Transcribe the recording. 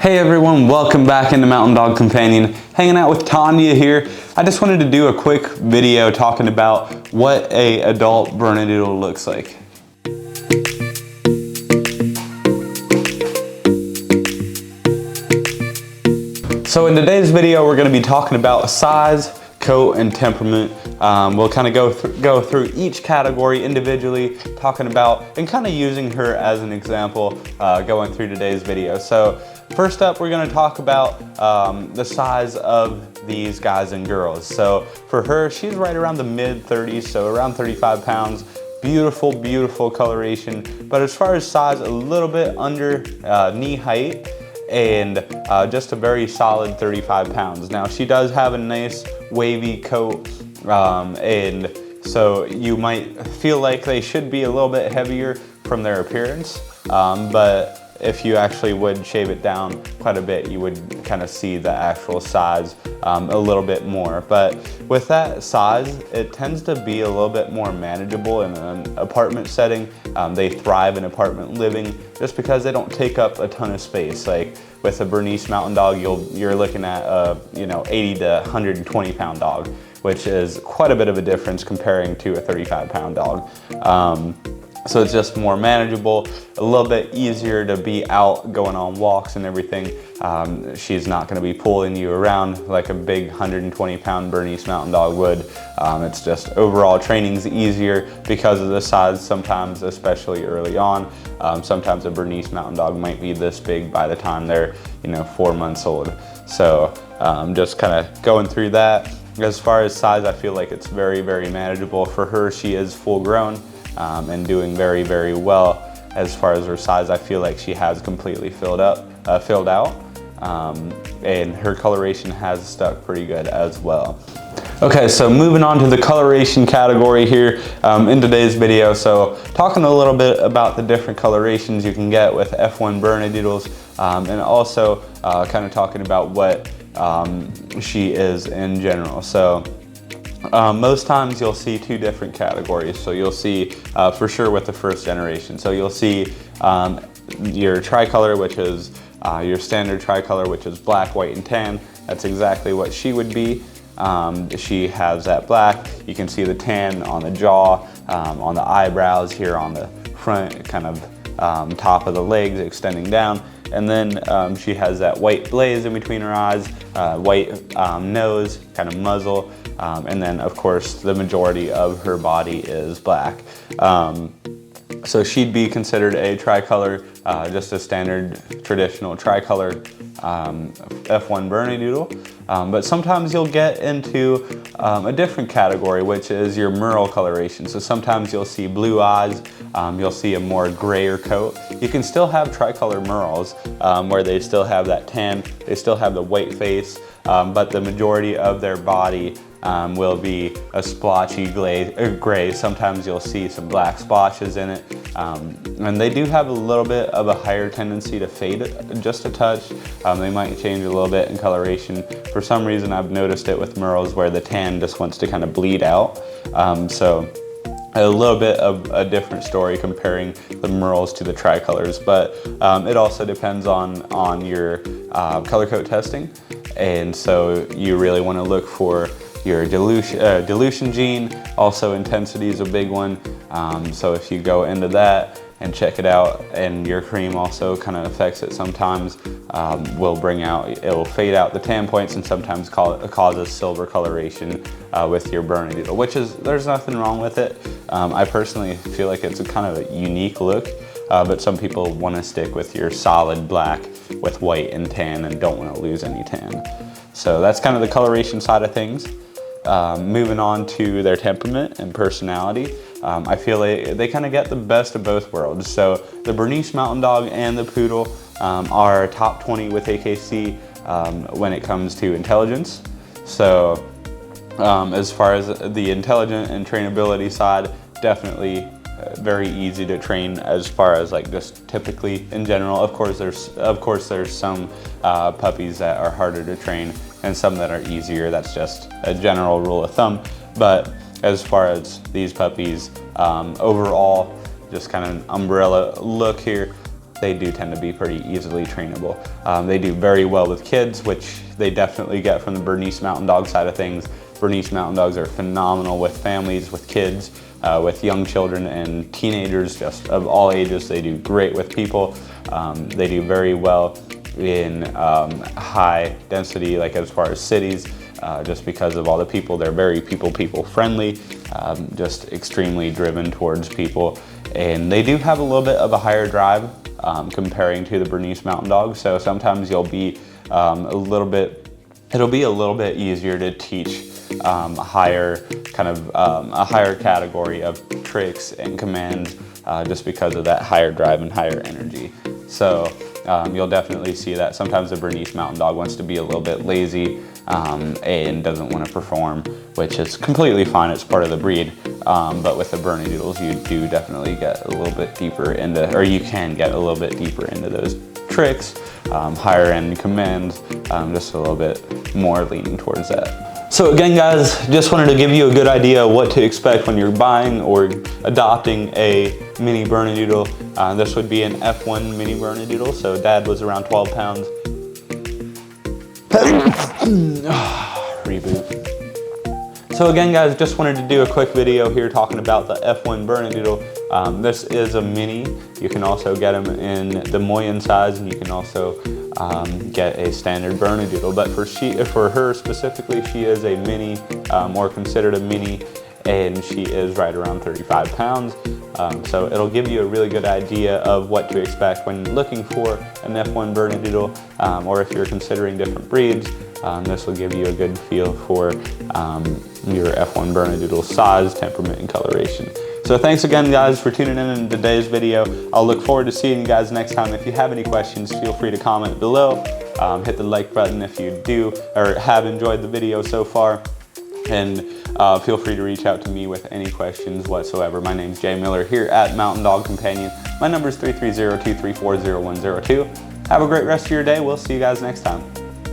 Hey everyone, welcome back into Mountain Dog Companion. Hanging out with Tanya here. I just wanted to do a quick video talking about what an adult Bernedoodle looks like. So in today's video, we're going to be talking about size, coat, and temperament. We'll kind of go through each category individually, talking about and kind of using her as an example going through today's video. So first up, we're going to talk about the size of these guys and girls. So for her, she's right around the mid 30s, so around 35 pounds. Beautiful, beautiful coloration. But as far as size, a little bit under knee height, and just a very solid 35 pounds. Now she does have a nice wavy coat, and so you might feel like they should be a little bit heavier from their appearance, but if you actually would shave it down quite a bit, you would kind of see the actual size a little bit more. But with that size, it tends to be a little bit more manageable in an apartment setting. They thrive in apartment living just because they don't take up a ton of space. Like with a Bernese Mountain Dog, you're looking at a 80 to 120 pound dog, which is quite a bit of a difference comparing to a 35 pound dog. So it's just more manageable, a little bit easier to be out going on walks and everything. She's not going to be pulling you around like a big 120 pound Bernese Mountain Dog would. It's just overall training's easier because of the size sometimes, especially early on. Sometimes a Bernese Mountain Dog might be this big by the time they're 4 months old. So just kind of going through that. As far as size, I feel like it's very, very manageable. For her, she is full grown. And doing very, very well. As far as her size, I feel like she has completely filled out, and her coloration has stuck pretty good as well. Okay, so moving on to the coloration category here in today's video. So talking a little bit about the different colorations you can get with F1 Bernedoodles, and also kind of talking about what she is in general. So most times you'll see two different categories. So you'll see, for sure with the first generation, so you'll see your tricolor, which is your standard tricolor, which is black, white, and tan. That's exactly what she would be. She has that black. You can see the tan on the jaw, on the eyebrows here on the front, kind of top of the legs extending down. And then she has that white blaze in between her eyes, white nose, kind of muzzle, and then of course the majority of her body is black. So she'd be considered a tricolor, just a standard traditional tricolor F1 Bernedoodle. But sometimes you'll get into a different category, which is your merle coloration. So sometimes you'll see blue eyes, you'll see a more grayer coat. You can still have tricolor merles where they still have that tan, they still have the white face, but the majority of their body will be a splotchy gray. Sometimes you'll see some black splotches in it. And they do have a little bit of a higher tendency to fade just a touch. They might change a little bit in coloration. For some reason, I've noticed it with merles where the tan just wants to kind of bleed out. So a little bit of a different story comparing the merles to the tricolors, but it also depends on your color coat testing. And so you really want to look for your dilution gene. Also intensity is a big one. So if you go into that and check it out, and your cream also kind of affects it sometimes, it'll fade out the tan points and sometimes causes silver coloration with your Bernedoodle, which there's nothing wrong with it. I personally feel like it's a kind of a unique look, but some people want to stick with your solid black with white and tan and don't want to lose any tan. So that's kind of the coloration side of things. Moving on to their temperament and personality, I feel like they kind of get the best of both worlds. So the Bernese Mountain Dog and the Poodle are top 20 with AKC when it comes to intelligence. So as far as the intelligent and trainability side, definitely very easy to train as far as like just typically in general. Of course there's some puppies that are harder to train and some that are easier. That's just a general rule of thumb. But as far as these puppies, overall, just kind of an umbrella look here, they do tend to be pretty easily trainable. They do very well with kids, which they definitely get from the Bernese Mountain Dog side of things. Bernese Mountain Dogs are phenomenal with families, with kids, with young children and teenagers, just of all ages. They do great with people. They do very well in high density, like as far as cities, just because of all the people. They're very people friendly, just extremely driven towards people. And they do have a little bit of a higher drive comparing to the Bernese Mountain Dog. So sometimes you'll be it'll be a little bit easier to teach a higher category of tricks and commands just because of that higher drive and higher energy. So you'll definitely see that sometimes the Bernese Mountain Dog wants to be a little bit lazy and doesn't want to perform, which is completely fine. It's part of the breed. But with the Bernedoodles, you do definitely get a little bit deeper into, or you can get a little bit deeper into those tricks, higher end commands, just a little bit more leaning towards that. So again, guys, just wanted to give you a good idea of what to expect when you're buying or adopting a mini Bernedoodle. This would be an F1 mini Bernedoodle, so Dad was around 12 pounds. Reboot. So again, guys, just wanted to do a quick video here talking about the F1 Bernedoodle. This is a mini. You can also get them in the Moyen size, and you can also get a standard Bernedoodle. But for her specifically, she is a mini, or considered a mini, and she is right around 35 pounds. So it'll give you a really good idea of what to expect when looking for an F1 Bernedoodle, or if you're considering different breeds. This will give you a good feel for your F1 Bernedoodle size, temperament, and coloration. So thanks again, guys, for tuning in today's video. I'll look forward to seeing you guys next time. If you have any questions, feel free to comment below. Hit the like button if you do or have enjoyed the video so far. And feel free to reach out to me with any questions whatsoever. My name's Jay Miller here at Mountain Dog Companion. My number is 330-234-0102. Have a great rest of your day. We'll see you guys next time.